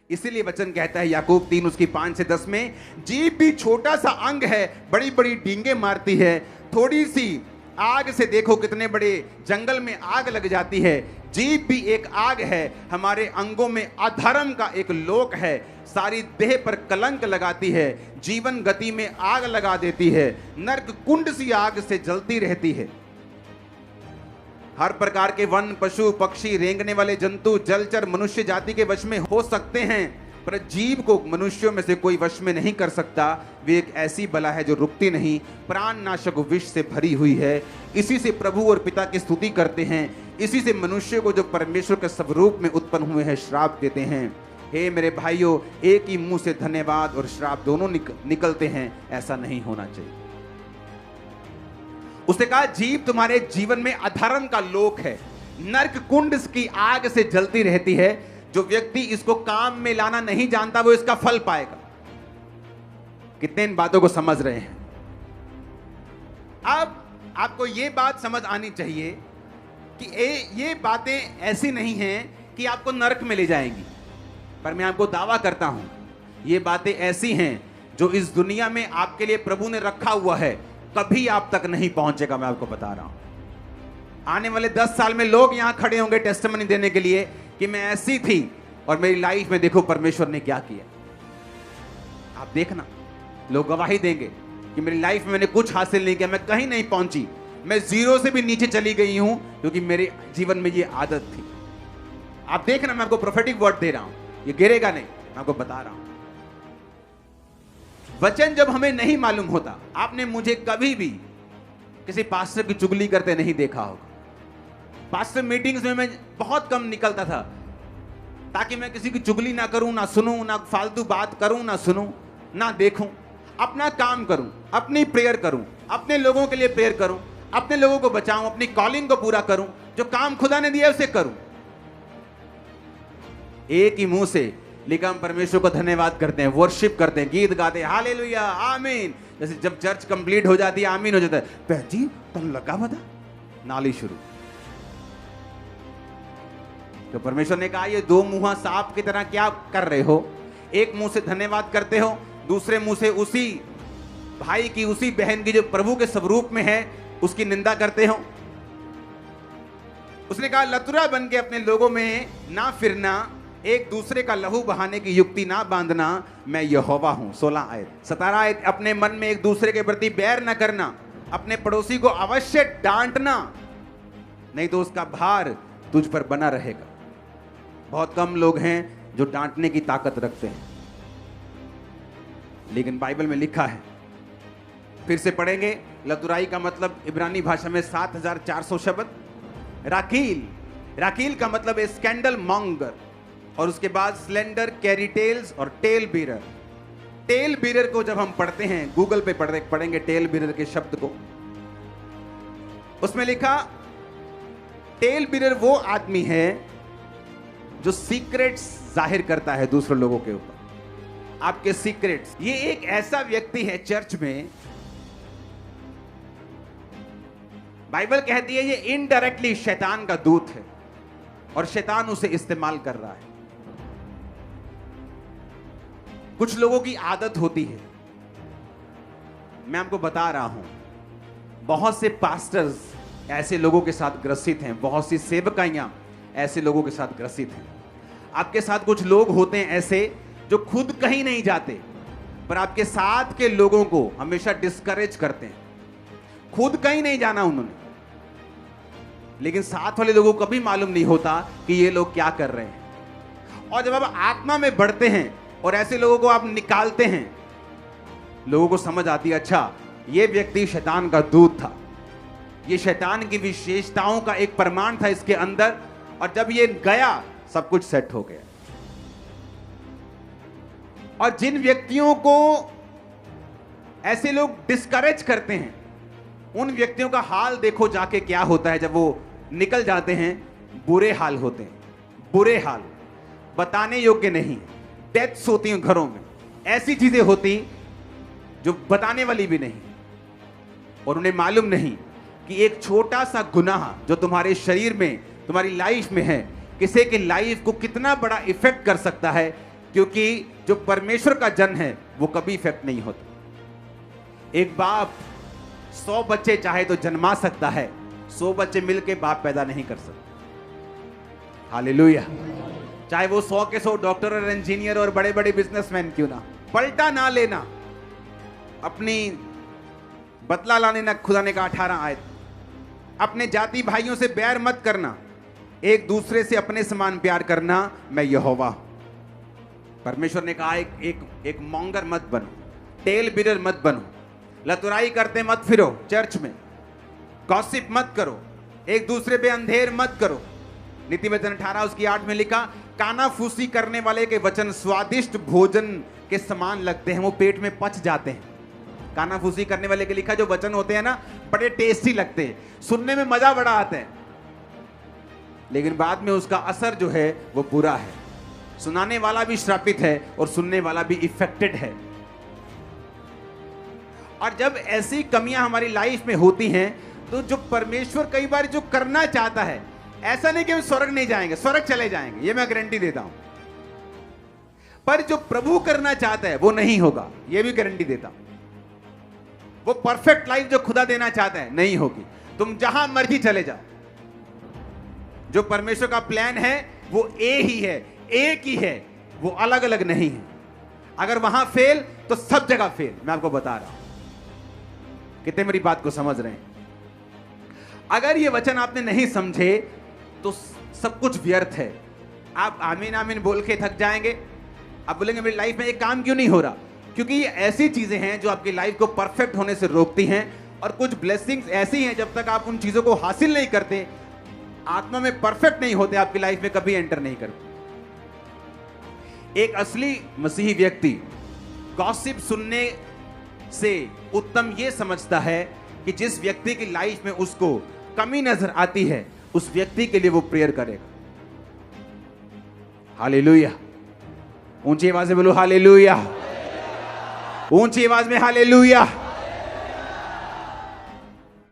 इसीलिए वचन कहता है याकूब 3 उसकी 5 से 10 में, जीभ भी छोटा सा अंग है, बड़ी बड़ी डींगे मारती है। थोड़ी सी आग से देखो कितने बड़े जंगल में आग लग जाती है। जीभ भी एक आग है, हमारे अंगों में अधर्म का एक लोक है, सारी देह पर कलंक लगाती है, जीवन गति में आग लगा देती है, नरक कुंड सी आग से जलती रहती है। हर प्रकार के वन, पशु, पक्षी, रेंगने वाले जंतु, जलचर मनुष्य जाति के वश में हो सकते हैं, पर जीव को मनुष्यों में से कोई वश में नहीं कर सकता। वे एक ऐसी बला है जो रुकती नहीं, प्राण नाशक विष से भरी हुई है। इसी से प्रभु और पिता की स्तुति करते हैं, इसी से मनुष्य को जो परमेश्वर के स्वरूप में उत्पन्न हुए हैं श्राप देते हैं। हे मेरे भाइयों, एक ही मुंह से धन्यवाद और श्राप दोनों निकलते हैं, ऐसा नहीं होना चाहिए। उसने कहा जीव तुम्हारे जीवन में अधर्म का लोक है, नरक कुंड की आग से जलती रहती है। जो व्यक्ति इसको काम में लाना नहीं जानता वो इसका फल पाएगा। कितने इन बातों को समझ रहे हैं? अब आपको ये बात समझ आनी चाहिए कि ये बातें ऐसी नहीं हैं कि आपको नरक में ले जाएंगी, पर मैं आपको दावा करता हूं ये बातें ऐसी हैं जो इस दुनिया में आपके लिए प्रभु ने रखा हुआ है, कभी आप तक नहीं पहुंचेगा। मैं आपको बता रहा हूं आने वाले 10 साल में लोग यहां खड़े होंगे टेस्टिमनी देने के लिए कि मैं ऐसी थी और मेरी लाइफ में देखो परमेश्वर ने क्या किया। आप देखना, लोग गवाही देंगे कि मेरी लाइफ में मैंने कुछ हासिल नहीं किया, मैं कहीं नहीं पहुंची, मैं जीरो से भी नीचे चली गई हूं, क्योंकि मेरे जीवन में ये आदत थी। आप देखना, मैं आपको प्रोफेटिक वर्ड दे रहा हूं, ये गिरेगा नहीं, मैं आपको बता रहा हूं। वचन जब हमें नहीं मालूम होता, आपने मुझे कभी भी किसी पास्टर की चुगली करते नहीं देखा होगा। पास्टर मीटिंग्स में मैं बहुत कम निकलता था ताकि मैं किसी की चुगली ना करूं, ना सुनूं, ना फालतू बात करूं, ना सुनूं, ना देखूं। अपना काम करूं, अपनी प्रेयर करूं, अपने लोगों के लिए प्रेयर करूं, अपने लोगों को बचाऊं, अपनी कॉलिंग को पूरा करूं, जो काम खुदा ने दिया उसे करूं। एक ही मुंह से लेकिन हम परमेश्वर को धन्यवाद करते हैं, वर्शिप करते हैं, गीत गाते हैं, हालेलुया, आमीन। जैसे जब चर्च कंप्लीट हो जाती है आमीन हो जाता है, जी तुम लगा बता नाली शुरू। तो परमेश्वर ने कहा ये दो मुंह सांप की तरह क्या कर रहे हो? एक मुंह से धन्यवाद करते हो, दूसरे मुंह से उसी भाई की, उसी बहन की जो प्रभु के स्वरूप में है उसकी निंदा करते हो। उसने कहा लतुरा बन के अपने लोगों में ना फिरना, एक दूसरे का लहू बहाने की युक्ति ना बांधना, मैं यहोवा हूं। 16 आयत 17 आयत, अपने मन में एक दूसरे के प्रति बैर न करना, अपने पड़ोसी को अवश्य डांटना, नहीं तो उसका भार तुझ पर बना रहेगा। बहुत कम लोग हैं जो डांटने की ताकत रखते हैं, लेकिन बाइबल में लिखा है, फिर से पढ़ेंगे, लतुराई का मतलब इब्रानी भाषा में 7400 शब्द। राकील का मतलब है स्कैंडल मॉन्गर, और उसके बाद स्लेंडर, कैरी टेल्स और टेल बीरर। टेल बीरर को जब हम पढ़ते हैं, गूगल पे पढ़ेंगे टेल बीरर के शब्द को, उसमें लिखा टेल बीरर वो आदमी है जो सीक्रेट्स जाहिर करता है दूसरे लोगों के ऊपर, आपके सीक्रेट्स। ये एक ऐसा व्यक्ति है चर्च में, बाइबल कहती है ये इनडायरेक्टली शैतान का दूत है और शैतान उसे इस्तेमाल कर रहा है। कुछ लोगों की आदत होती है, मैं आपको बता रहा हूं, बहुत से पास्टर्स ऐसे लोगों के साथ ग्रसित हैं, बहुत सी सेवकाइयां ऐसे लोगों के साथ ग्रसित हैं। आपके साथ कुछ लोग होते हैं ऐसे जो खुद कहीं नहीं जाते, पर आपके साथ के लोगों को हमेशा डिस्करेज करते हैं। खुद कहीं नहीं जाना उन्होंने, लेकिन साथ वाले लोगों को कभी मालूम नहीं होता कि ये लोग क्या कर रहे हैं। और जब आप आत्मा में बढ़ते हैं और ऐसे लोगों को आप निकालते हैं, लोगों को समझ आती है अच्छा ये व्यक्ति शैतान का दूत था, ये शैतान की विशेषताओं का एक प्रमाण था इसके अंदर, और जब ये गया सब कुछ सेट हो गया। और जिन व्यक्तियों को ऐसे लोग डिस्करेज करते हैं, उन व्यक्तियों का हाल देखो जाके क्या होता है। जब वो निकल जाते हैं बुरे हाल होते हैं, बुरे हाल बताने योग्य नहीं। डेथ्स होती हैं घरों में, ऐसी चीजें होती जो बताने वाली भी नहीं, और उन्हें मालूम नहीं कि एक छोटा सा गुनाह जो तुम्हारे शरीर में, तुम्हारी लाइफ में है, किसी की लाइफ को कितना बड़ा इफेक्ट कर सकता है, क्योंकि जो परमेश्वर का जन है वो कभी इफेक्ट नहीं होता। एक बाप 100 बच्चे चाहे तो जन्मा सकता है, 100 बच्चे मिलके बाप पैदा नहीं कर सकते। हालेलुया। चाहे वो 100 के 100 डॉक्टर और इंजीनियर और बड़े बड़े बिजनेसमैन क्यों ना। पलटा ना लेना, अपनी बदला लाने ना, खुदा ने कहा 18 आयत। अपने जाति भाइयों से बैर मत करना, एक दूसरे से अपने समान प्यार करना, मैं यहोवा। परमेश्वर ने कहा एक मॉन्गर मत बनो, टेल बिरर मत बनो, लतुराई करते मत फिरो चर्च में, गॉसिप मत करो, एक दूसरे पे अंधेर मत करो। नीति वचन 18 उसकी 8 में लिखा, कानाफूसी करने वाले के वचन स्वादिष्ट भोजन के समान लगते हैं, वो पेट में पच जाते हैं। कानाफूसी करने वाले के लिखा जो वचन होते हैं ना, बड़े टेस्टी लगते हैं, सुनने में मजा बड़ा आता है, लेकिन बाद में उसका असर जो है वो बुरा है। सुनाने वाला भी श्रापित है और सुनने वाला भी इफेक्टेड है। और जब ऐसी कमियां हमारी लाइफ में होती हैं तो जो परमेश्वर कई बार जो करना चाहता है, ऐसा नहीं कि हम स्वर्ग नहीं जाएंगे, स्वर्ग चले जाएंगे, ये मैं गारंटी देता हूं, पर जो प्रभु करना चाहता है वो नहीं होगा, ये भी गारंटी देता हूं। वो परफेक्ट लाइफ जो खुदा देना चाहता है नहीं होगी। तुम जहां मर्जी चले जाओ, जो परमेश्वर का प्लान है वो एक ही है, वो अलग अलग नहीं है। अगर वहां फेल तो सब जगह फेल, मैं आपको बता रहा हूं। कितने मेरी बात को समझ रहे हैं? अगर ये वचन आपने नहीं समझे तो सब कुछ व्यर्थ है। आप आमीन आमीन बोल के थक जाएंगे, आप बोलेंगे मेरी लाइफ में एक काम क्यों नहीं हो रहा, क्योंकि ये ऐसी चीजें हैं जो आपकी लाइफ को परफेक्ट होने से रोकती हैं। और कुछ ब्लेसिंग्स ऐसी हैं, जब तक आप उन चीजों को हासिल नहीं करते, आत्मा में परफेक्ट नहीं होते, आपकी लाइफ में कभी एंटर नहीं करते। एक असली मसीही व्यक्ति गॉसिप सुनने से उत्तम यह समझता है कि जिस व्यक्ति की लाइफ में उसको कमी नजर आती है, उस व्यक्ति के लिए वो प्रेयर करेगा। हालेलुया। ऊंची आवाज में बोलो हालेलुया, ऊंची आवाज में हालेलुया।